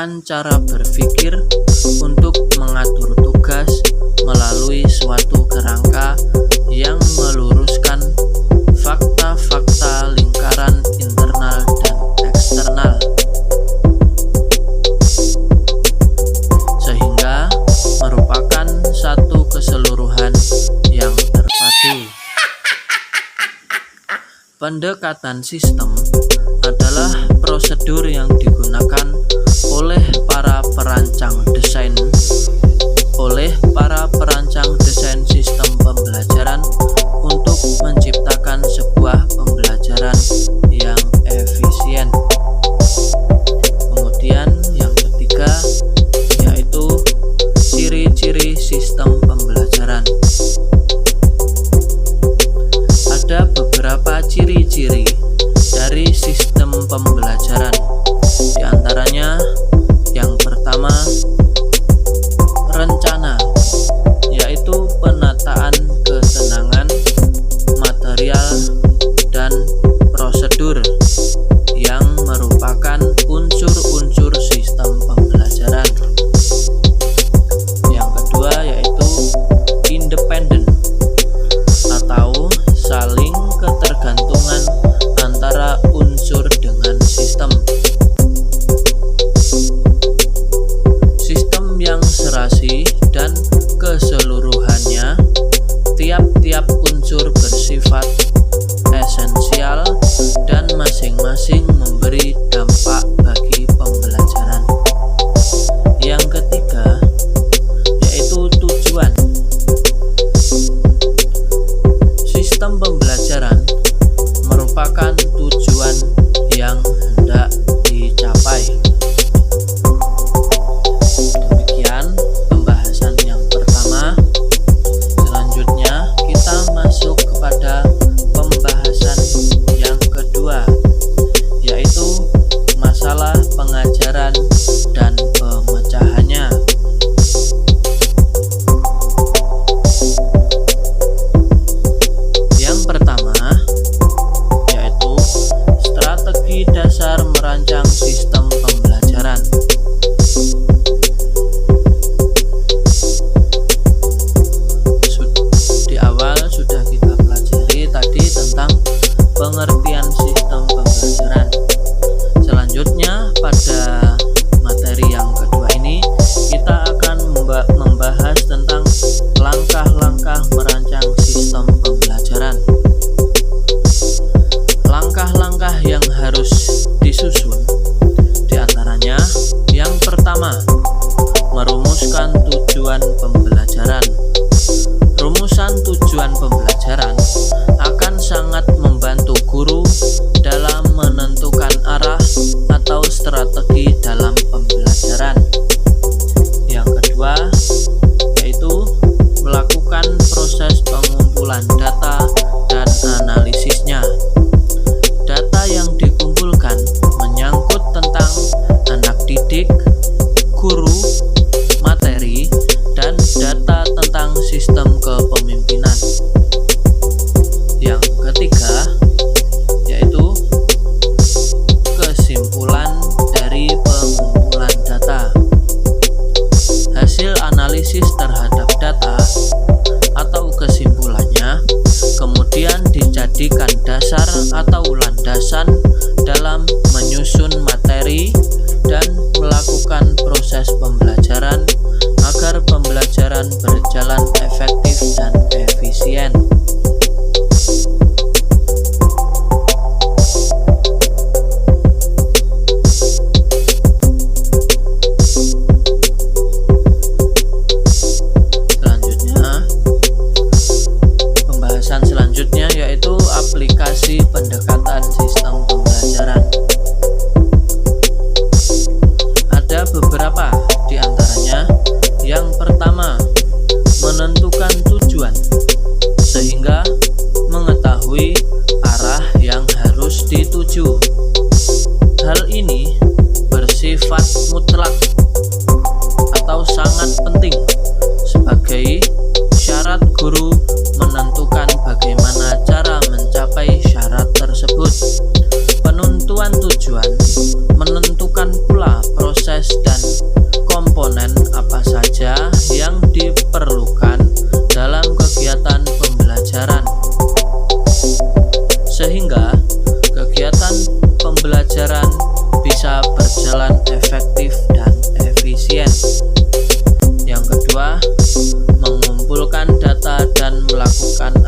menggunakan cara berpikir untuk mengatur tugas melalui suatu kerangka yang meluruskan fakta-fakta lingkaran internal dan eksternal, sehingga merupakan satu keseluruhan yang terpadu. Pendekatan sistem adalah prosedur yang digunakan oleh para perancang desain sistem pembelajaran untuk menciptakan sebuah pembelajaran yang efisien. Kemudian yang ketiga yaitu ciri-ciri sistem pembelajaran. Ada beberapa ciri-ciri dari sistem pembelajaran. Di antaranya yang pertama, rencana, yaitu penataan ketenangan, material, dan prosedur yang merupakan unsur-unsur sistem pembelajaran. Yang kedua yaitu independen atau saling ketergantungan antara unsur dengan sistem. Sistem yang serasi dan keseluruhannya, tiap-tiap unsur bersifat esensial dan masing-masing memberi dampak bagi pembelajaran. Yang ketiga yaitu tujuan. Sistem pembelajaran merupakan tujuan yang hendak dicapai. Demikian pembahasan yang pertama. Selanjutnya kita masuk kepada pembahasan yang kedua, yaitu masalah pengajaran dan pemecahannya. Yang pertama yaitu strategi dasar merancang sistem pembelajaran. Di awal sudah kita pelajari tadi tentang pengertian sistem pembelajaran. Selanjutnya pada materi yang kedua ini kita akan membahas tentang langkah-langkah merancang sistem pembelajaran. Langkah-langkah yang harus disusun diantaranya yang pertama, merumuskan tujuan pembelajaran. Rumusan tujuan pembelajaran akan sangat membantu guru dalam menentukan arah atau strategi dalam pembelajaran. Yang kedua yaitu melakukan proses pengumpulan data dan analisisnya. Data yang dikumpulkan menyangkut tentang anak didik, guru, materi, dan data tentang sistem kepemimpinan. Yang ketiga yaitu kesimpulan dari pengumpulan data. Hasil analisis terhadap data atau kesimpulannya kemudian dijadikan dasar atau landasan dalam menyusun materi dan melakukan proses pembelajaran agar pembelajaran berjalan efektif dan efisien. Selanjutnya yaitu aplikasi pendekatan sistem pembelajaran. Ada beberapa di antaranya. Yang pertama, menentukan tujuan.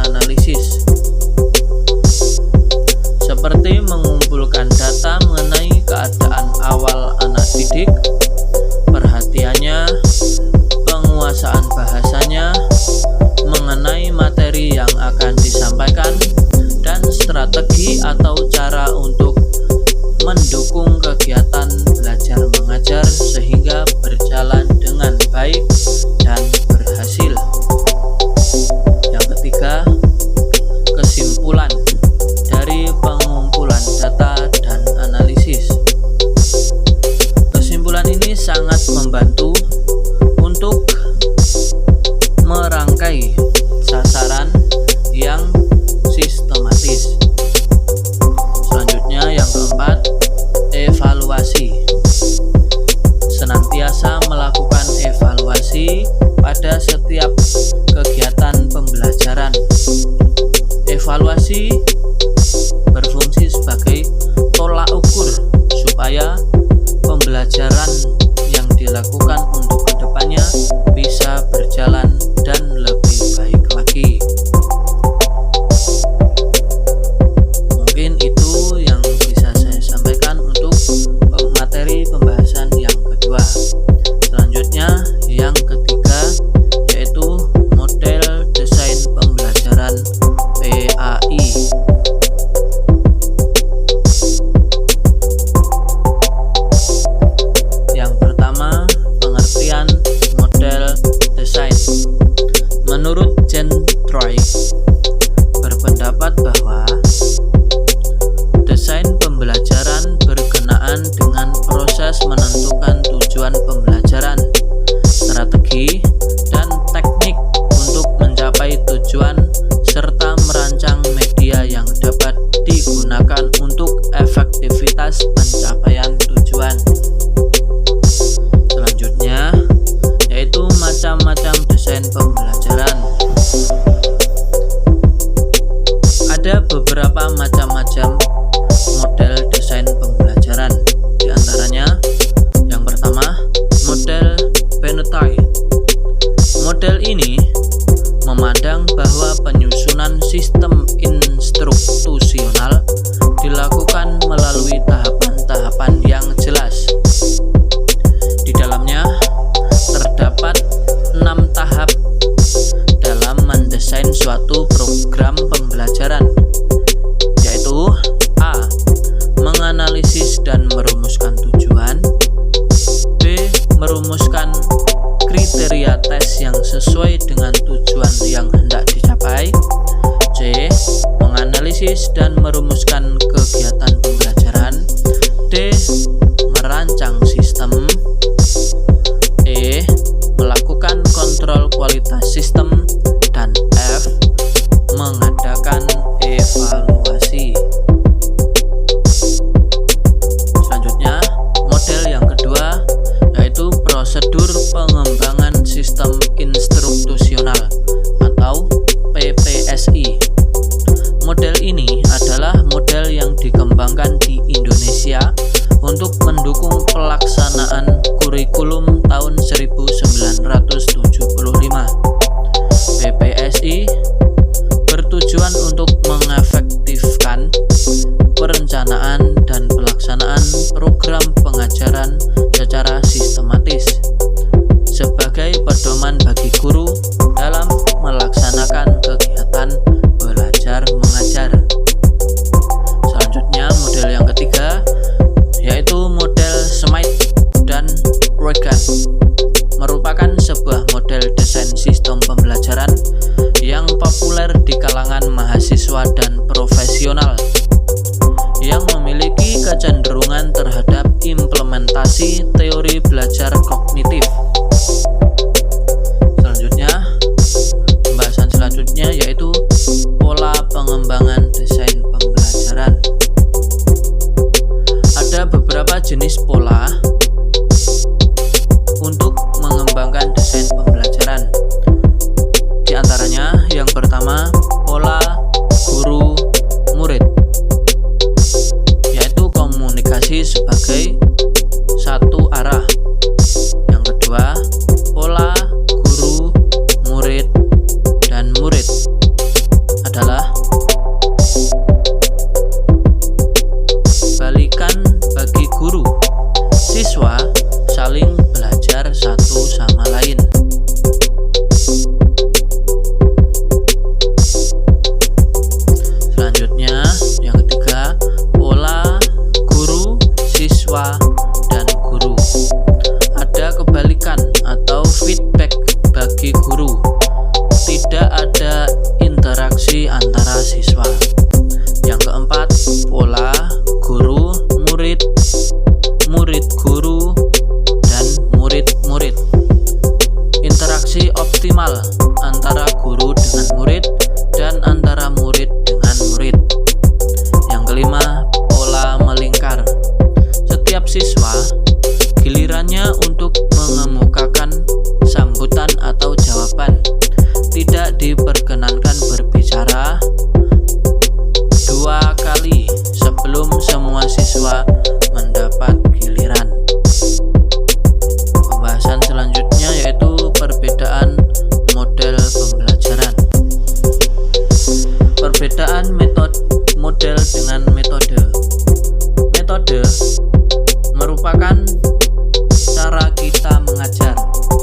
analisis, seperti mengumpulkan data mengenai keadaan awal anak didik, perhatiannya, penguasaan bahasanya, mengenai materi yang akan disampaikan, dan strategi atau cara untuk mendukung kegiatan belajar mengajar sehingga berjalan dengan baik dan berhasil. Yang ketiga, kesimpulan dari pengumpulan data dan analisis. Kesimpulan ini sangat membantu untuk merangkai sasaran yang sistematis. Selanjutnya yang keempat, evaluasi. Senantiasa melakukan evaluasi pada setiap kegiatan pembelajaran. Evaluasi berfungsi sebagai tolak ukur supaya pembelajaran yang dilakukan untuk kedepannya bisa berjalan dan lebih baik lagi. Mungkin itu yang bisa saya sampaikan untuk materi pembahasan yang kedua. Selanjutnya yang ketiga, yaitu model desain pembelajaran PAI. Yang pertama, pengertian model desain. Menurut Jen Troy berpendapat bahwa desain pembelajaran berkenaan dengan proses menentukan tujuan pembelajaran, strategi, dan teknik untuk mencapai tujuan, serta merancang media yang dapat digunakan untuk efektivitas pencapaian tujuan. Selanjutnya, yaitu macam-macam desain pembelajaran. Ada beberapa macam-macam model desain pembelajaran. Di antaranya, yang pertama, model Veneti. Model ini memandang bahwa penyusunan sistem instruktusional dilakukan melalui tahapan-tahapan yang jelas. Di dalamnya terdapat 6 tahap dalam mendesain suatu program pembelajaran, yaitu A. Menganalisis dan merumuskan tujuan. B. Merumuskan kriteria tes yang sesuai dengan tujuan yang hendak dicapai. C. Menganalisis dan merumuskan kegiatan pembelajaran. D. Merancang sistem. E. Melakukan kontrol kualitas sistem. Dan F. Mengadakan evaluasi. Selanjutnya, model yang kedua, yaitu prosedur pengembangan sistem instruktusional atau PPSI. Model ini adalah model yang dikembangkan di Indonesia untuk mendukung pelaksanaan kurikulum tahun 1975. PPSI bertujuan untuk mengefektifkan perencanaan dan pelaksanaan program pengajaran secara sistematis sebagai pedoman bagi guru, guru. Tidak ada interaksi antara siswa. Yang keempat, pola guru murid, murid guru, dan murid-murid. Interaksi optimal antara guru dengan murid dan antara murid dengan murid. Yang kelima, pola melingkar. Setiap siswa gilirannya untuk mengemukakan sambutan atau jawaban. Tidak diperkenankan berbicara 2 kali sebelum semua siswa mendapat giliran. Pembahasan selanjutnya yaitu perbedaan model pembelajaran. Perbedaan model dengan metode. Metode merupakan cara kita mengajar,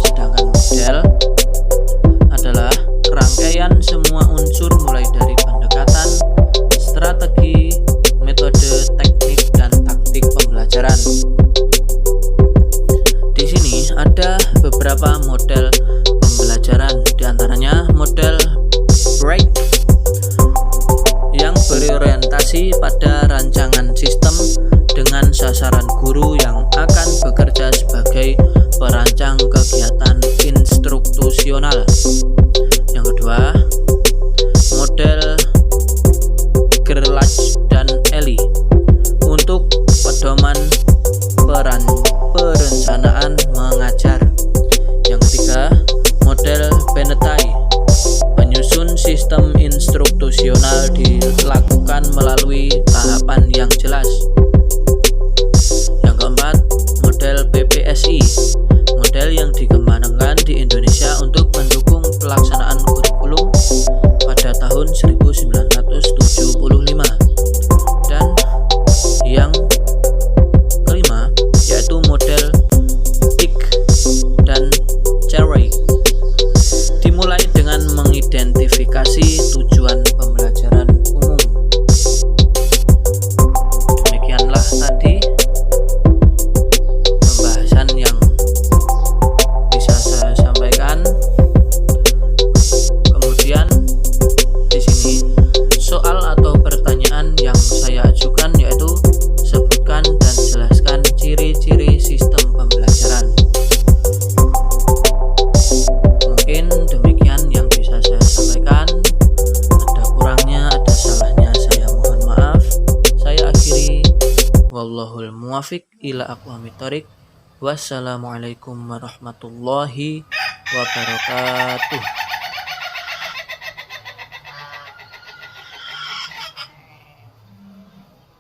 sedangkan model adalah rangkaian semua unsur mulai dari pendekatan, strategi, metode, teknik, dan taktik pembelajaran. Di sini ada beberapa model pembelajaran, diantaranya model break yang berorientasi pada rancangan sistem dengan sasaran guru yang akan bekerja sebagai perancang kegiatan instruktusional. Yang kedua, model Gerlach dan Eli untuk pedoman perencanaan mengajar. Yang ketiga, model Benetai penyusun sistem instruktusional dilakukan melalui tahapan yang jelas. Yang keempat, model PPSI, model yang dikembangkan di Indonesia untuk mendukung pelaksanaan kurikulum pada tahun 1975. Dan yang kelima yaitu model PIK dan Cherry, dimulai dengan mengidentifikasi tujuan pembelajaran umum. Demikianlah tadi pembahasan yang bisa saya sampaikan. Kemudian di sini soal atau pertanyaan yang saya ajukan yaitu sebutkan dan jelaskan ciri-ciri sistem pembelajaran. Mungkin demikian yang bisa saya sampaikan. Ada kurangnya, ada salahnya, saya mohon maaf. Saya akhiri. Wallahul muwafiq ila aqwamit thoriq. Wassalamualaikum warahmatullahi wabarakatuh.